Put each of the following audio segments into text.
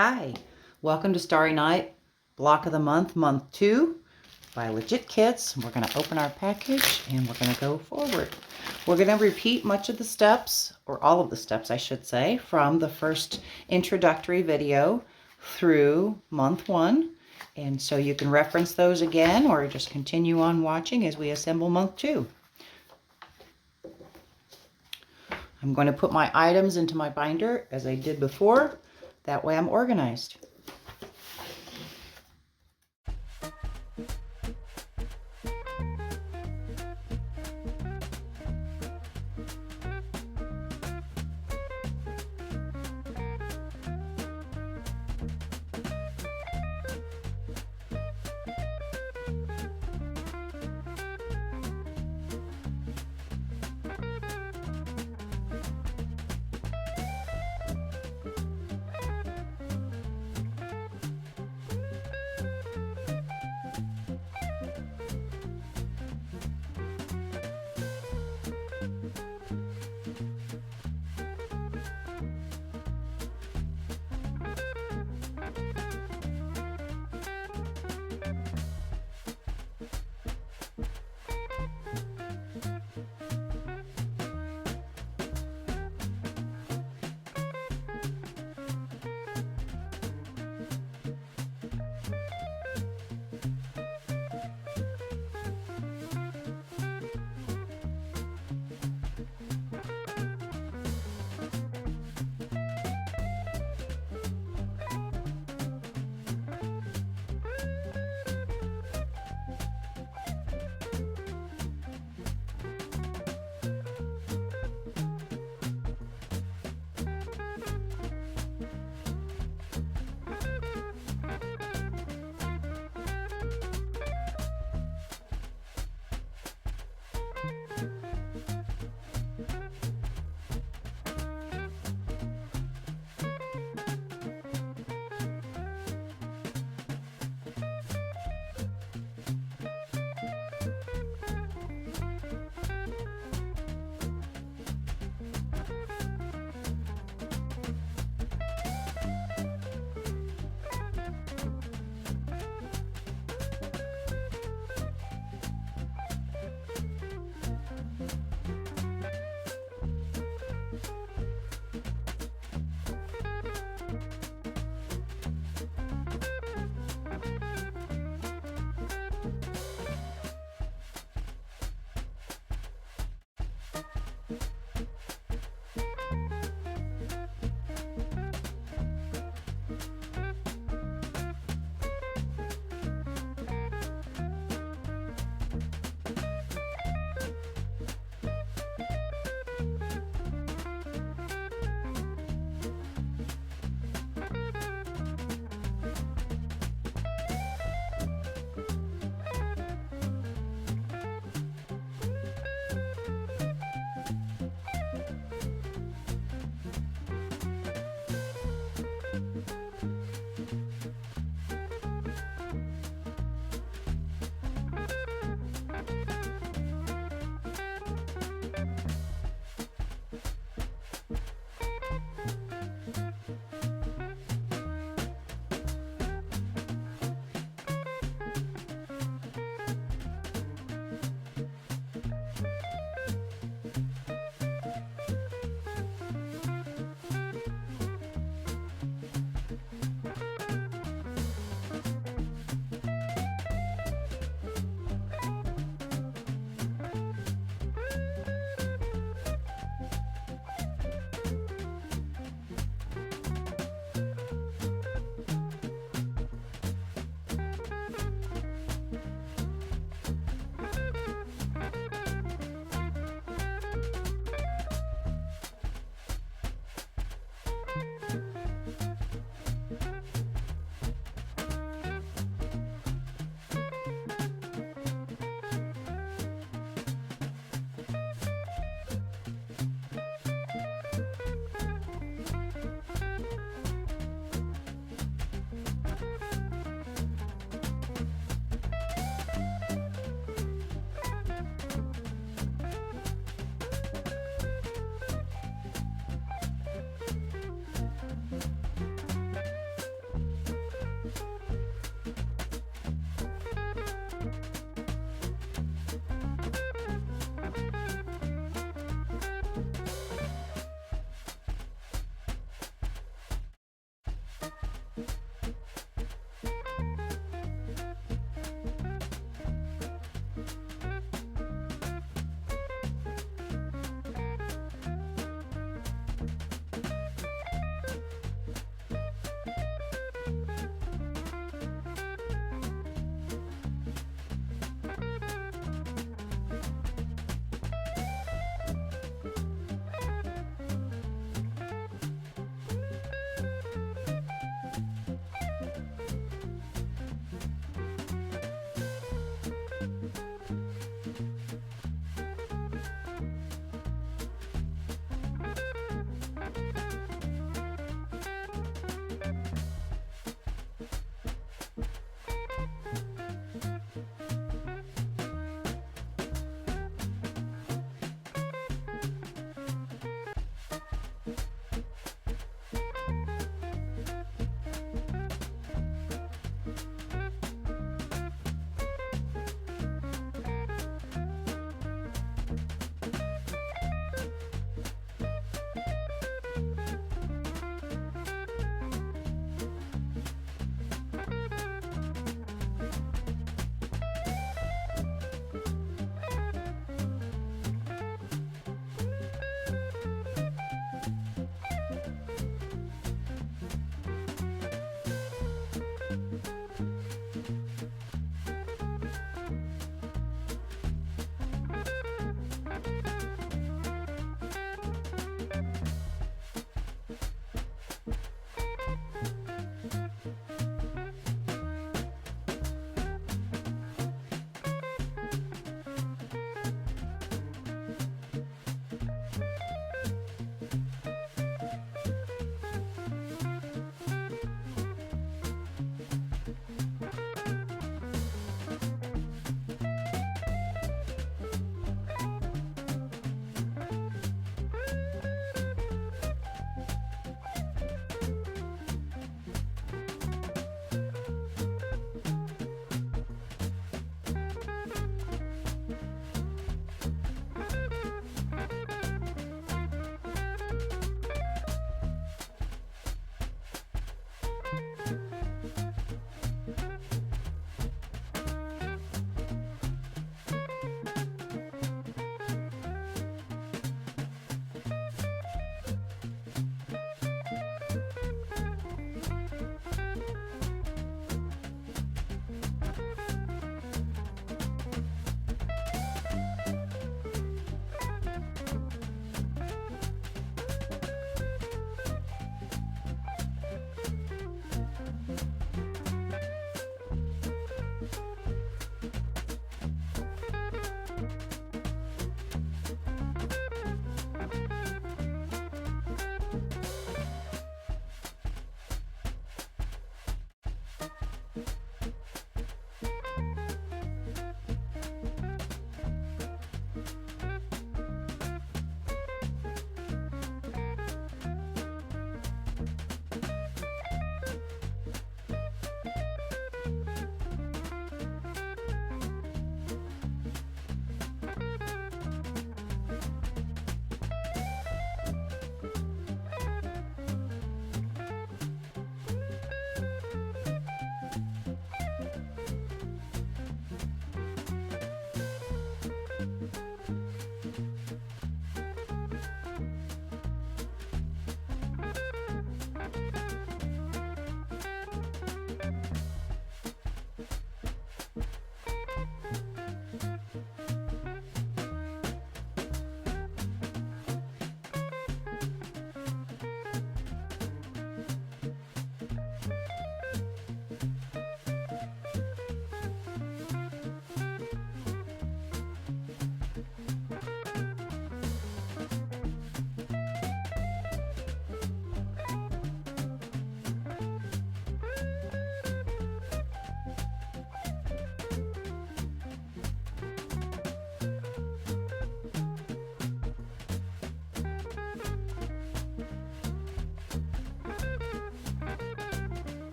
Hi, welcome to Starry Night, Block of the Month, Month 2 by Legit Kits. We're going to open our package and we're going to go forward. We're going to repeat much of the steps, or all of the steps I should say, from the first introductory video through Month 1. And so you can reference those again or just continue on watching as we assemble Month 2. I'm going to put my items into my binder as I did before. That way I'm organized.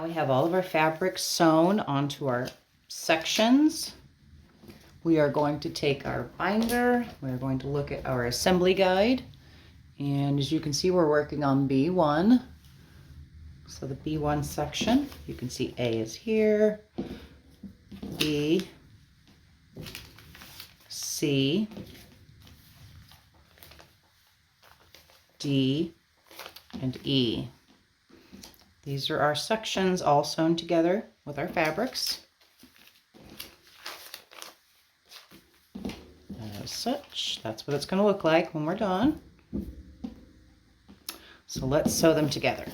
Now we have all of our fabrics sewn onto our sections. We are going to take our binder. We're going to look at our assembly guide. And as you can see, we're working on B1. So the B1 section, you can see A is here, B, C, D, and E. These are our sections all sewn together with our fabrics. As such, that's what it's going to look like when we're done. So let's sew them together.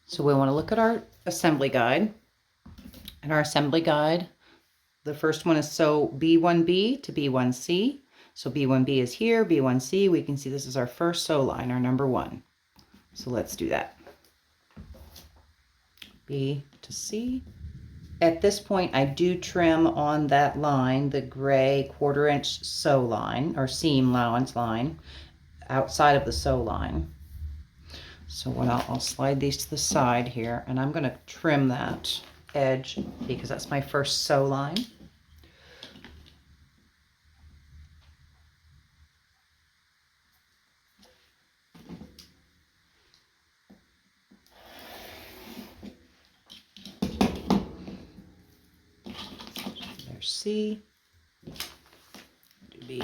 So we want to look at our assembly guide. And our assembly guide, the first one is sew B1B to B1C. So B1B is here, B1C, we can see this is our first sew line, our number 1. So let's do that. B to C. At this point, I do trim on that line, the gray 1/4 inch sew line, or seam allowance line, outside of the sew line. So what I'll slide these to the side here, and I'm going to trim that edge because that's my first sew line. There's C, do B.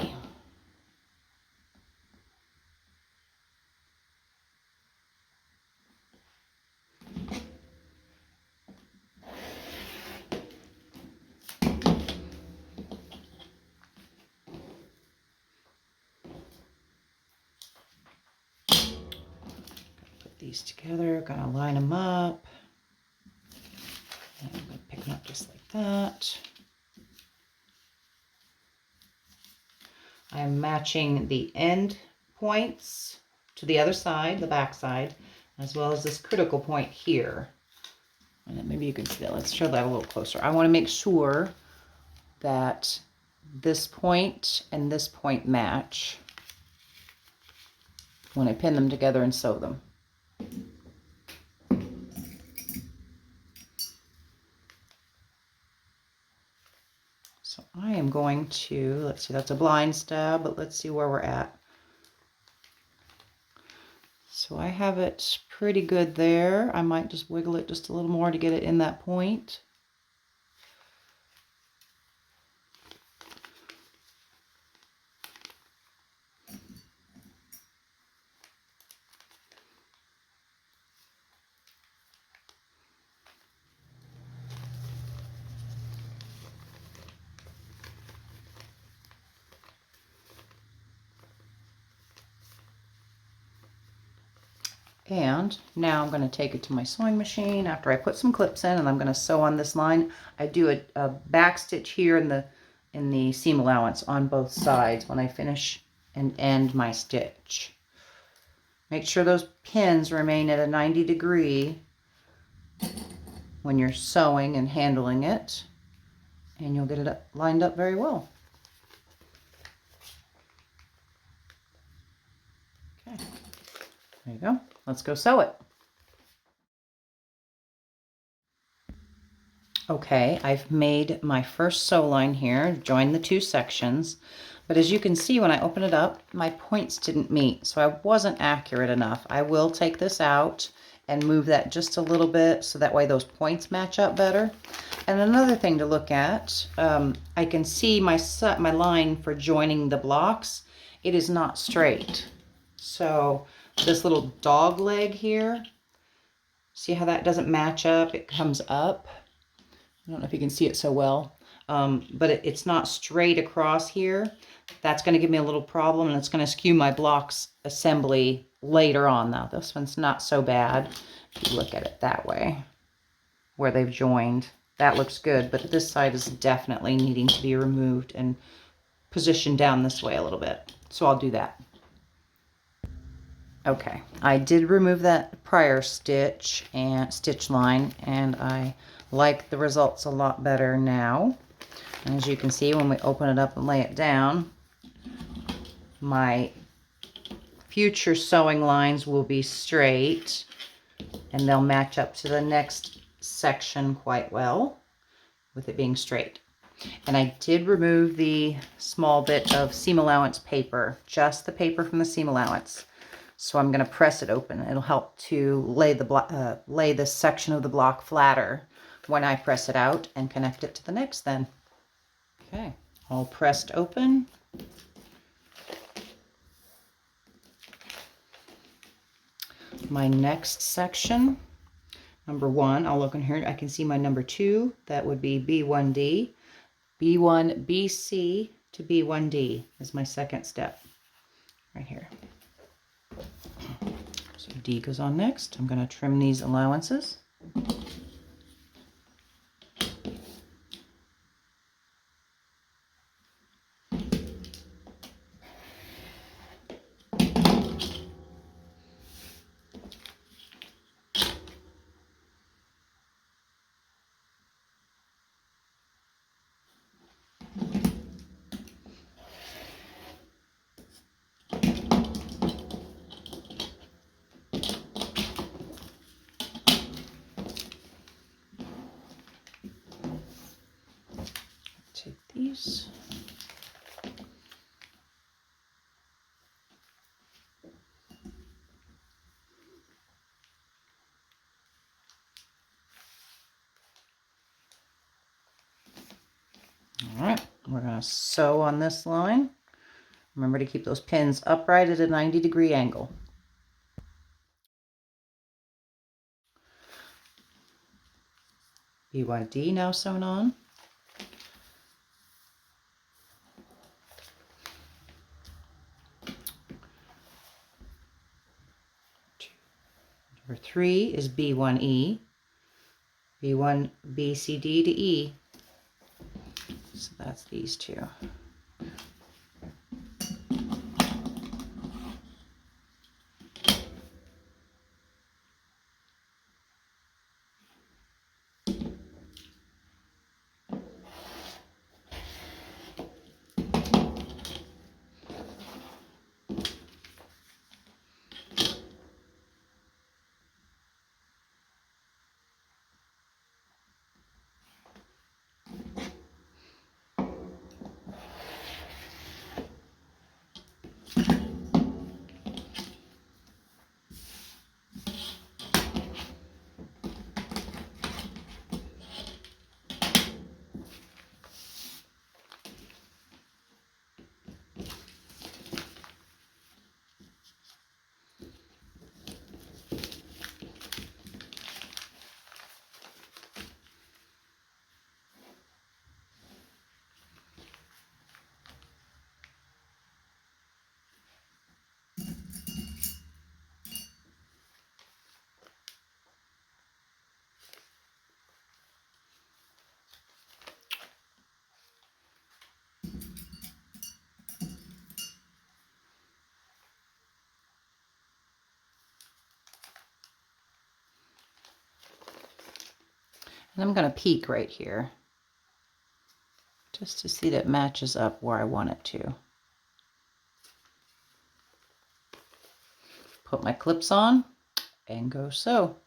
These together, gonna line them up, and I'm gonna pick them up just like that. I'm matching the end points to the other side, the back side, as well as this critical point here. And then maybe you can see that. Let's show that a little closer. I want to make sure that this point and this point match when I pin them together and sew them. So I am going to, let's see, that's a blind stab, but let's see where we're at. So I have it pretty good there. I might just wiggle it just a little more to get it in that point. And now I'm going to take it to my sewing machine after I put some clips in, and I'm going to sew on this line. I do a back stitch here in the seam allowance on both sides when I finish and end my stitch. Make sure those pins remain at a 90-degree when you're sewing and handling it, and you'll get it lined up very well. Okay, there you go. Let's go sew it. Okay, I've made my first sew line here, joined the two sections, but as you can see when I open it up, my points didn't meet, so I wasn't accurate enough. I will take this out and move that just a little bit so that way those points match up better. And another thing to look at, I can see my line for joining the blocks. It is not straight. So this little dog leg here, see how that doesn't match up? It comes up. I don't know if you can see it so well, but it's not straight across here. That's going to give me a little problem, and it's going to skew my blocks assembly later on. Now this one's not so bad if you look at it that way, where they've joined. That looks good, but this side is definitely needing to be removed and positioned down this way a little bit. So I'll do that. Okay, I did remove that prior stitch line, and I like the results a lot better now. And as you can see, when we open it up and lay it down, my future sewing lines will be straight and they'll match up to the next section quite well with it being straight. And I did remove the small bit of seam allowance paper, just the paper from the seam allowance. So I'm going to press it open. It'll help to lay this section of the block flatter when I press it out and connect it to the next then. Okay, all pressed open. My next section, number 1, I'll look in here. I can see my number 2. That would be B1D. B1BC to B1D is my second step right here. So D goes on next. I'm going to trim these allowances. Take these. All right, we're going to sew on this line. Remember to keep those pins upright at a 90-degree angle. B1D now sewn on. Number 3 is B1E. B1BCD to E. So that's these two. And I'm going to peek right here just to see that it matches up where I want it to. Put my clips on and go sew.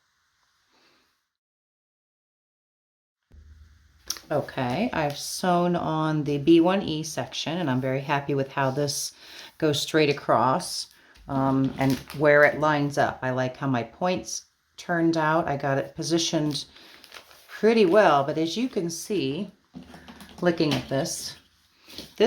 Okay, I've sewn on the B1E section and I'm very happy with how this goes straight across and where it lines up. I like how my points turned out. I got it positioned pretty well, but as you can see, looking at this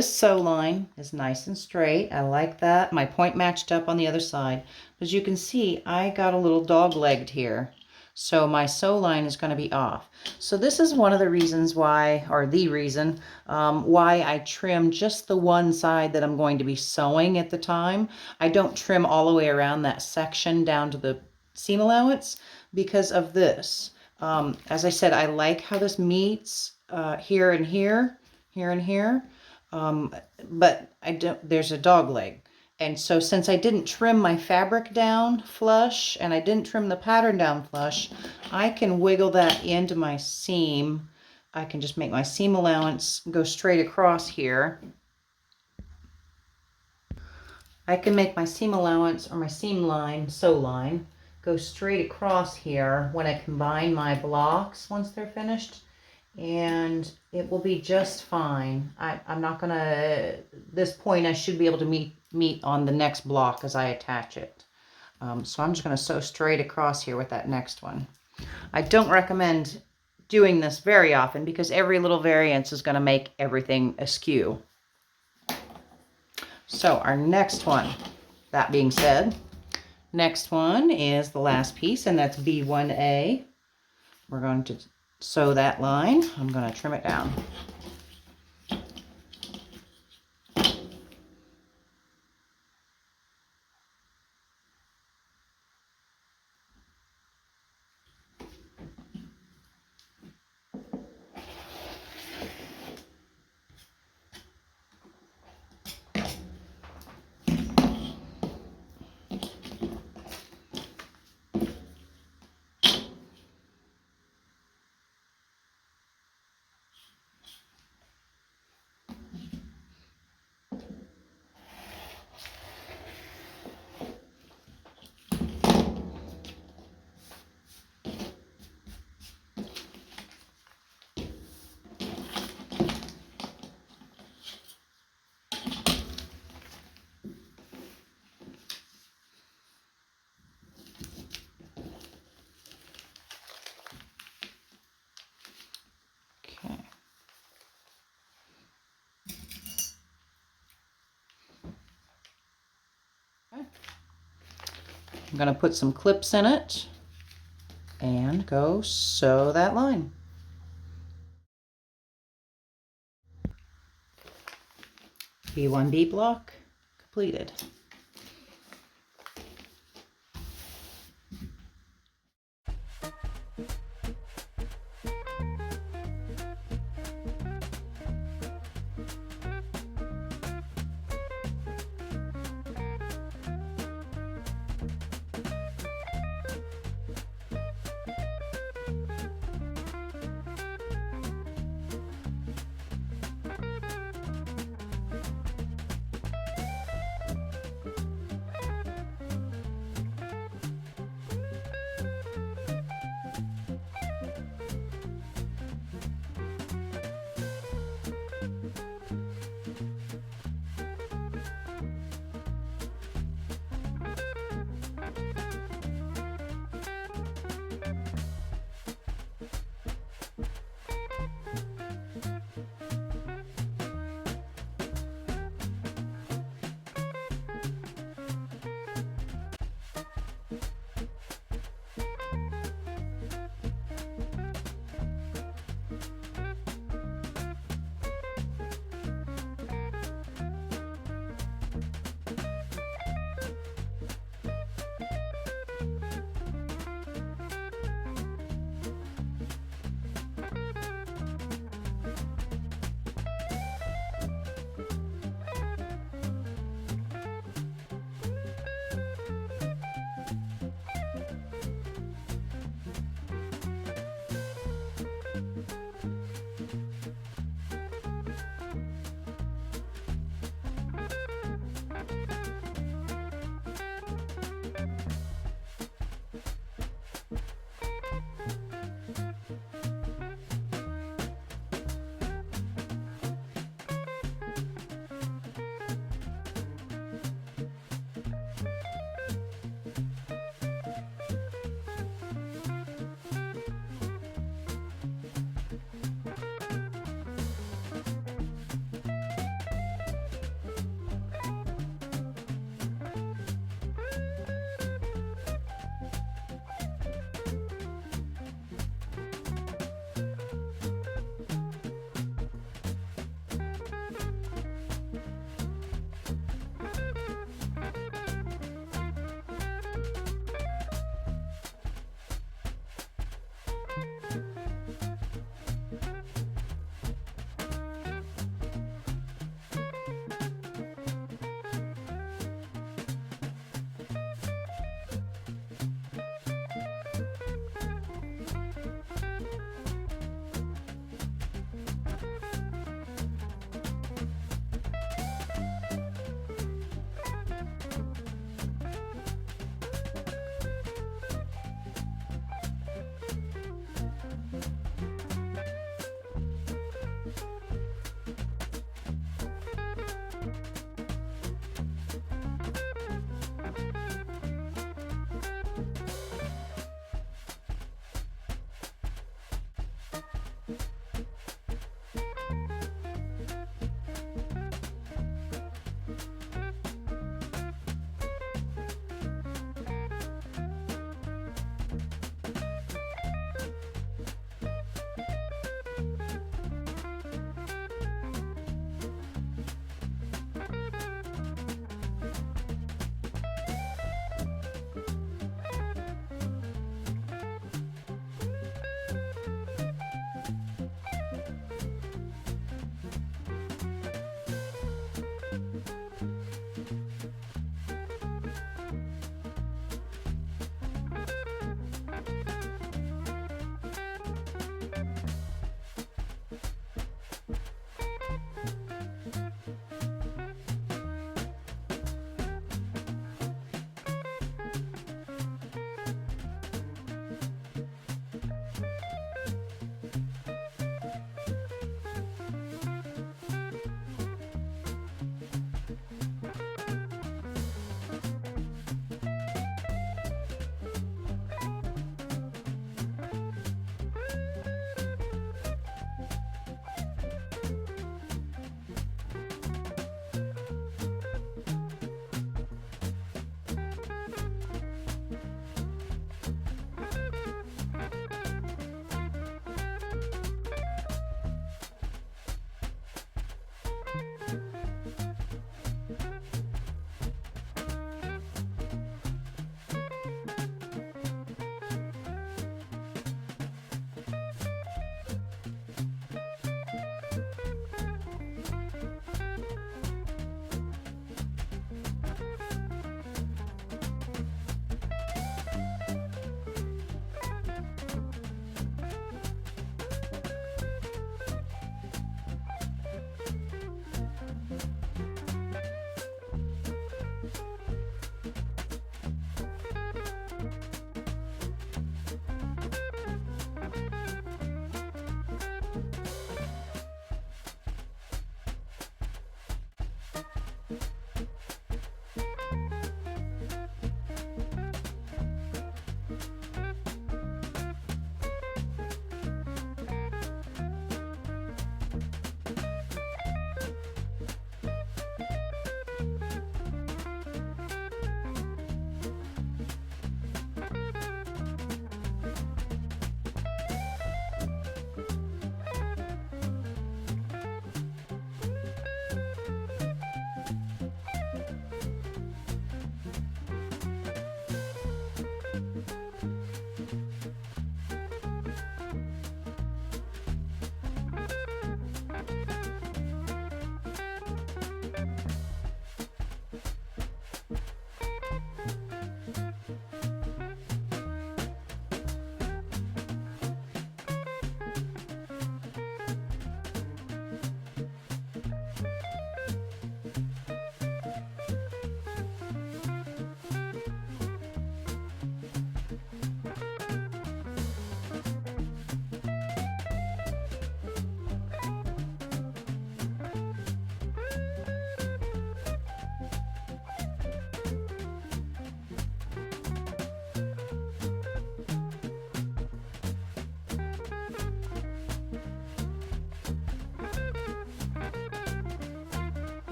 sew line is nice and straight. I like that. My point matched up on the other side. As you can see, I got a little dog-legged here. So my sew line is going to be off. So this is one of the reasons why, or the reason, why I trim just the one side that I'm going to be sewing at the time. I don't trim all the way around that section down to the seam allowance because of this. As I said, I like how this meets here and here, here and here. But I don't, there's a dog leg. And so since I didn't trim my fabric down flush and I didn't trim the pattern down flush, I can wiggle that into my seam. I can just make my seam allowance go straight across here. I can make my seam allowance or my seam line, sew line, go straight across here when I combine my blocks once they're finished, and it will be just fine. I'm not gonna, this point I should be able to meet on the next block as I attach it. So I'm just gonna sew straight across here with that next one. I don't recommend doing this very often because every little variance is gonna make everything askew. So our next one, that being said, next one is the last piece, and that's B1A. We're going to sew that line. I'm going to trim it down. I'm going to put some clips in it and go sew that line. B1B block completed.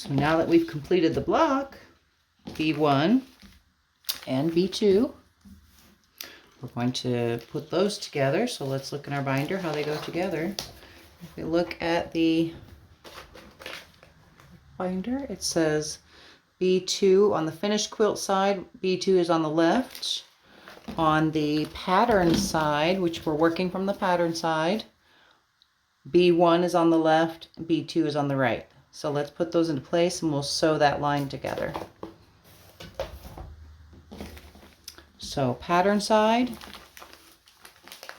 So now that we've completed the block, B1 and B2, we're going to put those together. So let's look in our binder how they go together. If we look at the binder, it says B2 on the finished quilt side, B2 is on the left. On the pattern side, which we're working from the pattern side, B1 is on the left, B2 is on the right. So let's put those into place and we'll sew that line together. So pattern side,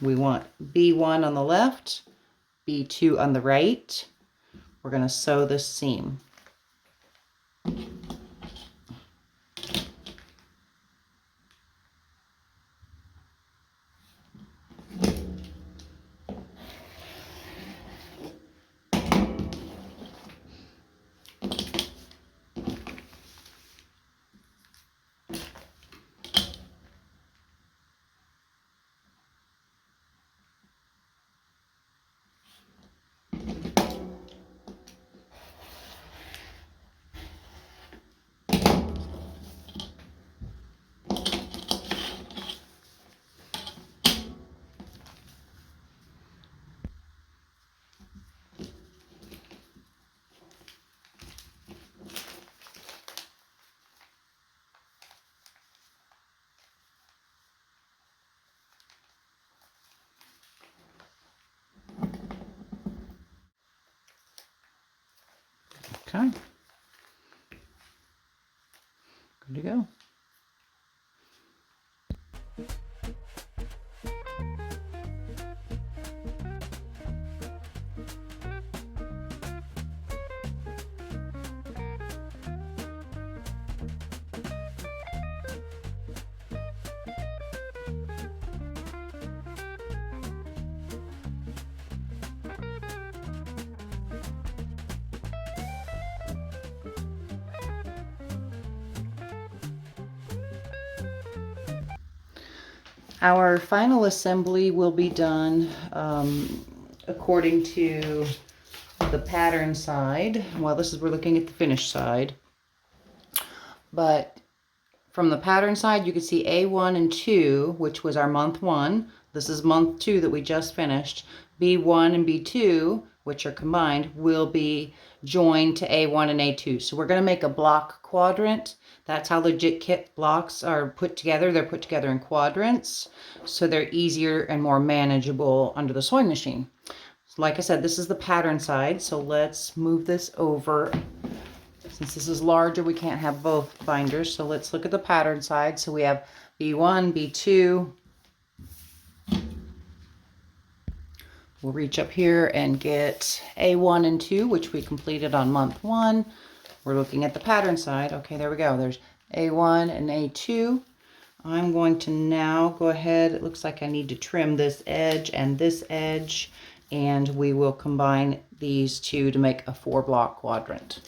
we want B1 on the left, B2 on the right. We're going to sew this seam. Okay. Good to go. Our final assembly will be done according to the pattern side. Well, we're looking at the finished side. But from the pattern side, you can see A1 and 2, which was our month 1. This is month 2 that we just finished. B1 and B2, which are combined, will be joined to A1 and A2. So we're going to make a block quadrant. That's how legit kit blocks are put together. They're put together in quadrants, so they're easier and more manageable under the sewing machine. So like I said, this is the pattern side, so let's move this over. Since this is larger, we can't have both binders, so let's look at the pattern side. So we have B1, B2. We'll reach up here and get A1 and 2, which we completed on month 1. We're looking at the pattern side. Okay, there we go. There's A1 and A2. I'm going to now go ahead. It looks like I need to trim this edge, and we will combine these two to make a 4-block quadrant.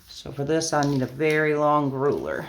So for this, I need a very long ruler.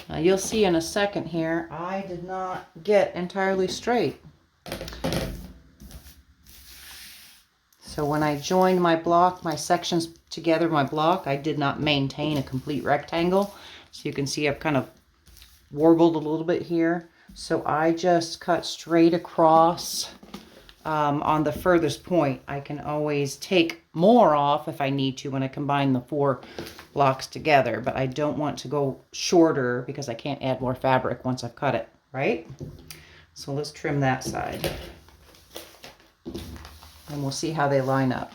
Now you'll see in a second here, I did not get entirely straight. So when I joined my block, my sections together, my block, I did not maintain a complete rectangle. So you can see I've kind of warbled a little bit here. So I just cut straight across on the furthest point. I can always take more off if I need to when I combine the 4 blocks together, but I don't want to go shorter because I can't add more fabric once I've cut it right? So let's trim that side. And we'll see how they line up.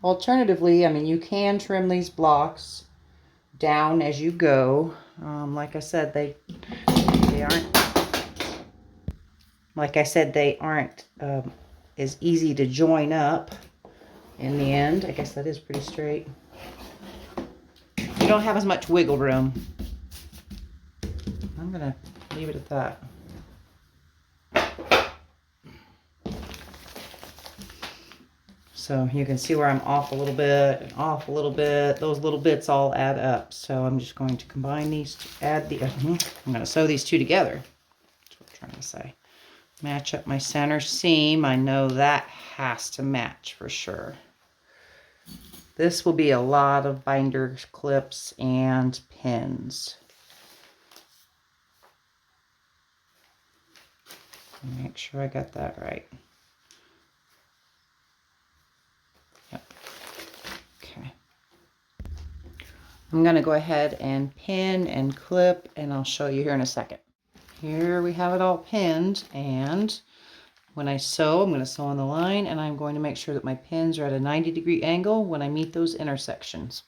Alternatively, I mean, you can trim these blocks down as you go. Like I said, they aren't. Like I said, they aren't as easy to join up in the end. I guess that is pretty straight. You don't have as much wiggle room. I'm gonna leave it at that. So you can see where I'm off a little bit and off a little bit. Those little bits all add up. So I'm just going to combine these to add the, I'm going to sew these two together. That's what I'm trying to say. Match up my center seam. I know that has to match for sure. This will be a lot of binder clips and pins. Make sure I got that right. Yep. Okay. I'm going to go ahead and pin and clip, and I'll show you here in a second. Here we have it all pinned, and when I sew, I'm going to sew on the line, and I'm going to make sure that my pins are at a 90-degree angle when I meet those intersections.